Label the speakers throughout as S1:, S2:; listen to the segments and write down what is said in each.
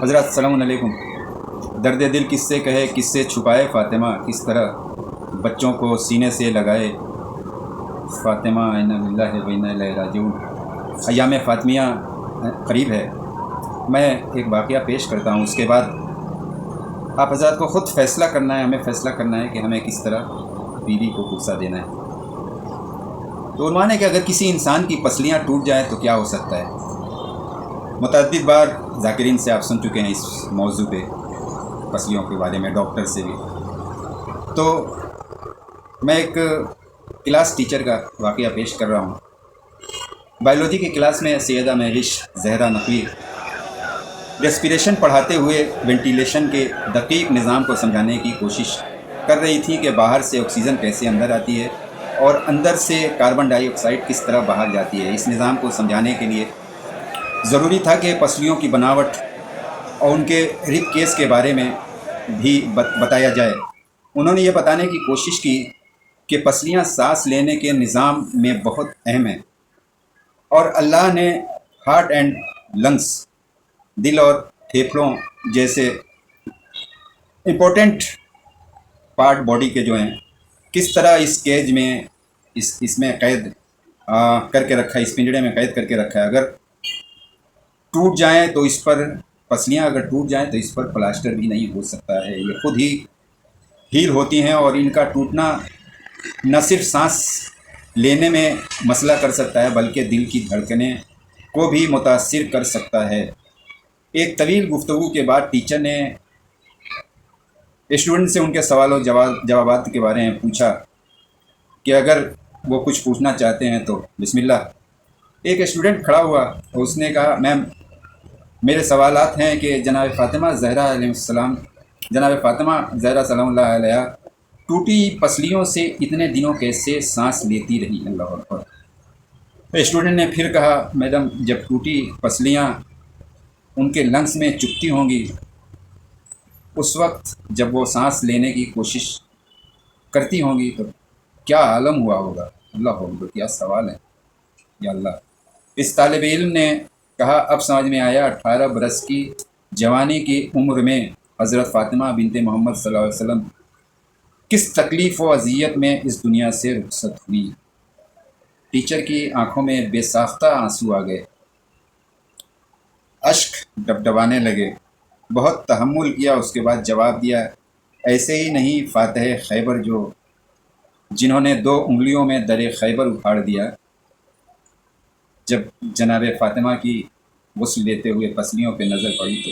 S1: حضرت السلام علیکم۔ درد دل کس سے کہے، کس سے چھپائے فاطمہ، کس طرح بچوں کو سینے سے لگائے فاطمہ، انا للہ و انا الیہ راجعون۔ ایام فاطمیہ قریب ہے، میں ایک واقعہ پیش کرتا ہوں، اس کے بعد آپ حضرات کو خود فیصلہ کرنا ہے، ہمیں فیصلہ کرنا ہے کہ ہمیں کس طرح بیوی کو غصہ دینا ہے۔ تو عنوان ہے کہ اگر کسی انسان کی پسلیاں ٹوٹ جائیں تو کیا ہو سکتا ہے۔ متعدد بار ذاکرین سے آپ سن چکے ہیں اس موضوع پہ، پسلیوں کے بارے میں، ڈاکٹر سے بھی۔ تو میں ایک کلاس ٹیچر کا واقعہ پیش کر رہا ہوں۔ بائیولوجی کی کلاس میں سیدہ مہوش زہرا نقوی ریسپیریشن پڑھاتے ہوئے وینٹیلیشن کے دقیق نظام کو سمجھانے کی کوشش کر رہی تھی کہ باہر سے آکسیجن کیسے اندر آتی ہے اور اندر سے کاربن ڈائی آکسائڈ کس طرح باہر جاتی ہے۔ اس نظام کو سمجھانے کے لیے ضروری تھا کہ پسلیوں کی بناوٹ اور ان کے رب کیس کے بارے میں بھی بتایا جائے۔ انہوں نے یہ بتانے کی کوشش کی کہ پسلیاں سانس لینے کے نظام میں بہت اہم ہیں، اور اللہ نے ہارٹ اینڈ لنگس، دل اور پھیپھڑوں جیسے امپورٹنٹ پارٹ باڈی کے جو ہیں، کس طرح اس کیج میں اس میں قید کر کے رکھا ہے، اس پنجڑے میں قید کر کے رکھا ہے۔ اگر ٹوٹ جائیں تو اس پر، پسلیاں اگر ٹوٹ جائیں تو اس پر پلاسٹر بھی نہیں ہو سکتا ہے، یہ خود ہی ہیل ہوتی ہیں، اور ان کا ٹوٹنا نہ صرف سانس لینے میں مسئلہ کر سکتا ہے بلکہ دل کی دھڑکنیں کو بھی متاثر کر سکتا ہے۔ ایک طویل گفتگو کے بعد ٹیچر نے اسٹوڈنٹ سے ان کے سوال و جوابات کے بارے میں پوچھا کہ اگر وہ کچھ پوچھنا چاہتے ہیں تو بسم اللہ۔ ایک اسٹوڈنٹ کھڑا ہوا اور اس نے کہا، میم میرے سوالات ہیں کہ جناب فاطمہ زہرا علیہ السلام، جناب فاطمہ زہرا سلام اللہ علیہ ٹوٹی پسلیوں سے اتنے دنوں کیسے سانس لیتی رہی؟ اللہ اکبر۔ اسٹوڈنٹ نے پھر کہا، میڈم جب ٹوٹی پسلیاں ان کے لنگس میں چپتی ہوں گی، اس وقت جب وہ سانس لینے کی کوشش کرتی ہوں گی تو کیا عالم ہوا ہوگا؟ اللہ اکبر، کیا سوال ہے یا اللہ۔ اس طالب علم نے کہا، اب سمجھ میں آیا، 18 برس کی جوانی کی عمر میں حضرت فاطمہ بنت محمد صلی اللہ علیہ وسلم کس تکلیف و اذیت میں اس دنیا سے رخصت ہوئی۔ ٹیچر کی آنکھوں میں بے ساختہ آنسو آ گئے، اشک ڈبڈبانے لگے، بہت تحمل کیا، اس کے بعد جواب دیا، ایسے ہی نہیں فاتح خیبر جو جنہوں نے 2 انگلیوں میں در خیبر اکھاڑ دیا، جب جناب فاطمہ کی غسل لیتے ہوئے پسلیوں پہ نظر پڑی تو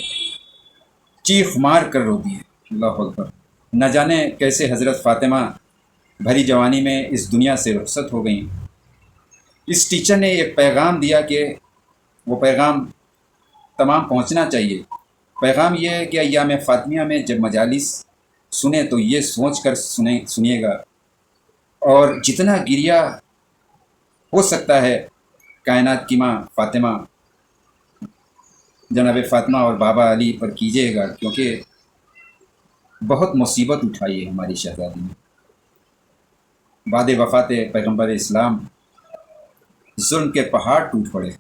S1: چیخ مار کر رو دیے۔ اللہ اکبر۔ نہ جانے کیسے حضرت فاطمہ بھری جوانی میں اس دنیا سے رخصت ہو گئیں۔ اس ٹیچر نے ایک پیغام دیا کہ وہ پیغام تمام پہنچنا چاہیے۔ پیغام یہ ہے کہ ایام فاطمیہ میں جب مجالس سنیں تو یہ سوچ کر سنیے گا، اور جتنا گریہ ہو سکتا ہے کائنات کی ماں فاطمہ، جناب فاطمہ اور بابا علی پر کیجیے گا، کیونکہ بہت مصیبت اٹھائی ہے ہماری شہزادی نے۔ بعد وفات پیغمبر اسلام ظلم کے پہاڑ ٹوٹ پڑے،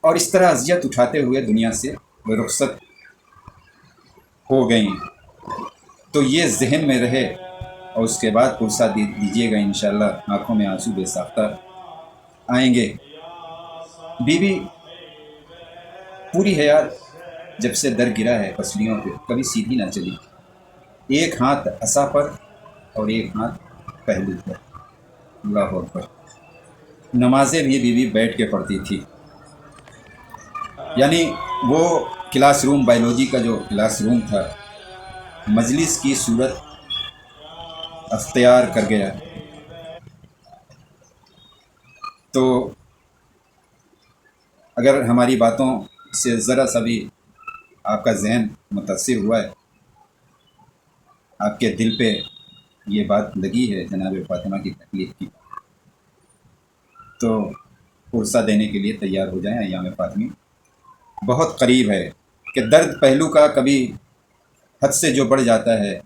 S1: اور اس طرح اذیت اٹھاتے ہوئے دنیا سے رخصت ہو گئیں۔ تو یہ ذہن میں رہے، اور اس کے بعد پرسہ دیجیے گا، انشاءاللہ آنکھوں میں آنسو بے ساختہ آئیں گے۔ بی بی پوری حیات جب سے در گرا ہے پسلیوں پہ، کبھی سیدھی نہ چلی، ایک ہاتھ عصا پر اور ایک ہاتھ پہلو پر۔ اللہ اکبر۔ نمازیں بھی بی بی بیٹھ کے پڑھتی تھی، یعنی وہ کلاس روم، بائیولوجی کا جو کلاس روم تھا، مجلس کی صورت اختیار کر گیا۔ تو اگر ہماری باتوں سے ذرا سا بھی آپ کا ذہن متاثر ہوا ہے، آپ کے دل پہ یہ بات لگی ہے جناب فاطمہ کی تکلیف کی، تو پرسہ دینے کے لیے تیار ہو جائیں۔ ایام فاطمی بہت قریب ہے کہ درد پہلو کا کبھی حد سے جو بڑھ جاتا ہے،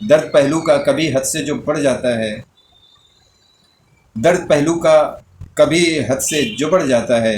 S1: درد پہلو کا کبھی حد سے جو بڑھ جاتا ہے، درد پہلو کا کبھی حد سے جو بڑھ جاتا ہے،